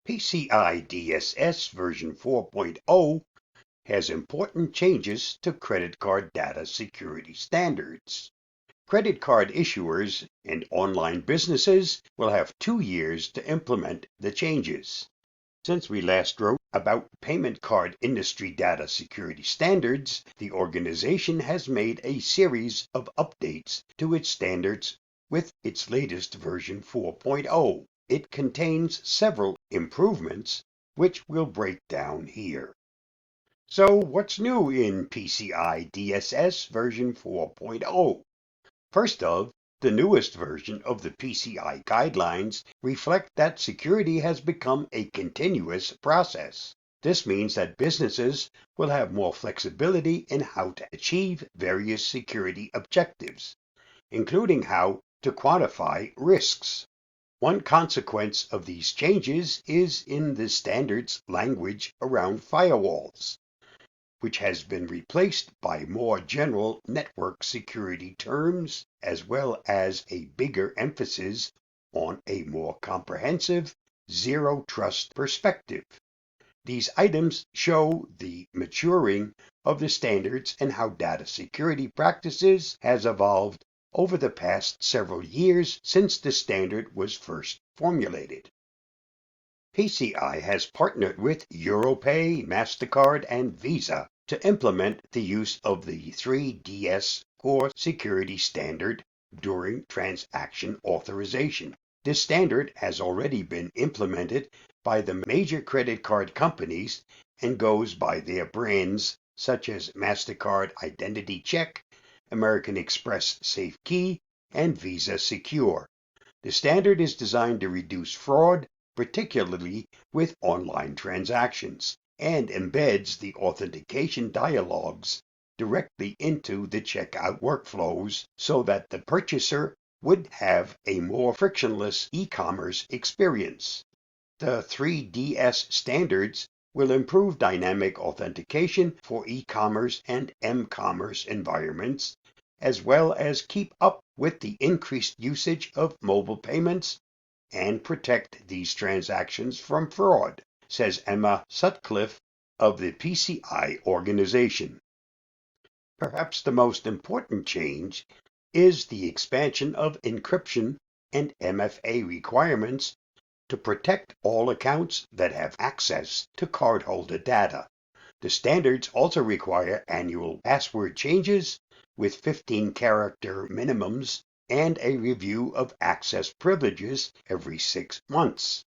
PCI DSS version 4.0 has important changes to credit card data security standards. Credit card issuers and online businesses will have 2 years to implement the changes. Since we last wrote about payment card industry data security standards, the organization has made a series of updates to its standards with its latest version 4.0. It contains several improvements, which we'll break down here. So what's new in PCI DSS version 4.0? First off, the newest version of the PCI guidelines reflect that security has become a continuous process. This means that businesses will have more flexibility in how to achieve various security objectives, including how to quantify risks. One consequence of these changes is in the standards language around firewalls, which has been replaced by more general network security terms, as well as a bigger emphasis on a more comprehensive zero trust perspective. These items show the maturing of the standards and how data security practices has evolved over the past several years since the standard was first formulated. PCI has partnered with Europay, MasterCard, and Visa to implement the use of the 3DS core security standard during transaction authorization. This standard has already been implemented by the major credit card companies and goes by their brands such as MasterCard Identity Check, American Express Safe Key, and Visa Secure. The standard is designed to reduce fraud, particularly with online transactions, and embeds the authentication dialogues directly into the checkout workflows so that the purchaser would have a more frictionless e-commerce experience. The 3DS standards will improve dynamic authentication for e-commerce and m-commerce environments, as well as keep up with the increased usage of mobile payments and protect these transactions from fraud, says Emma Sutcliffe of the PCI organization. Perhaps the most important change is the expansion of encryption and MFA requirements to protect all accounts that have access to cardholder data. The standards also require annual password changes with 15-character minimums and a review of access privileges every 6 months.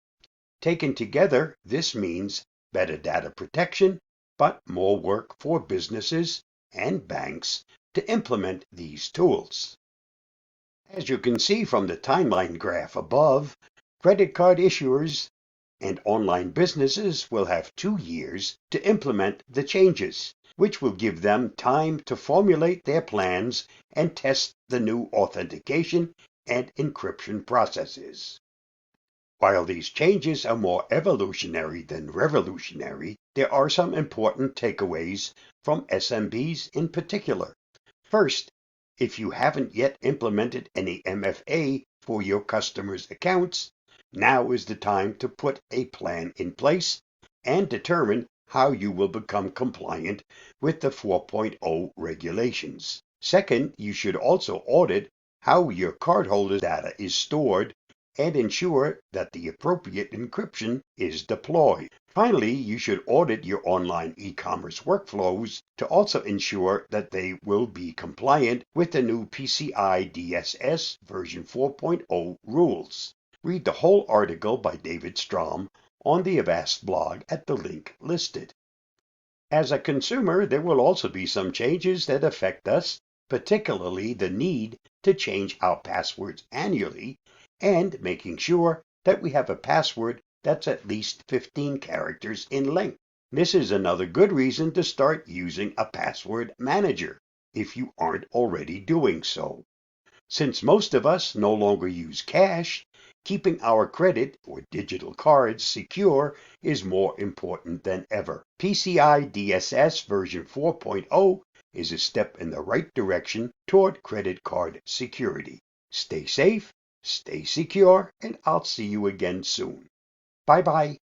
Taken together, this means better data protection, but more work for businesses and banks to implement these tools. As you can see from the timeline graph above, credit card issuers and online businesses will have 2 years to implement the changes, which will give them time to formulate their plans and test the new authentication and encryption processes. While these changes are more evolutionary than revolutionary, there are some important takeaways from SMBs in particular. First, if you haven't yet implemented any MFA for your customers' accounts, now is the time to put a plan in place and determine how you will become compliant with the 4.0 regulations. Second, you should also audit how your cardholder data is stored and ensure that the appropriate encryption is deployed. Finally, you should audit your online e-commerce workflows to also ensure that they will be compliant with the new PCI DSS version 4.0 rules. Read the whole article by David Strom on the Avast blog at the link listed. As a consumer, there will also be some changes that affect us, particularly the need to change our passwords annually and making sure that we have a password that's at least 15 characters in length. This is another good reason to start using a password manager if you aren't already doing so. Since most of us no longer use cash, keeping our credit or digital cards secure is more important than ever. PCI DSS version 4.0 is a step in the right direction toward credit card security. Stay safe, stay secure, and I'll see you again soon. Bye-bye.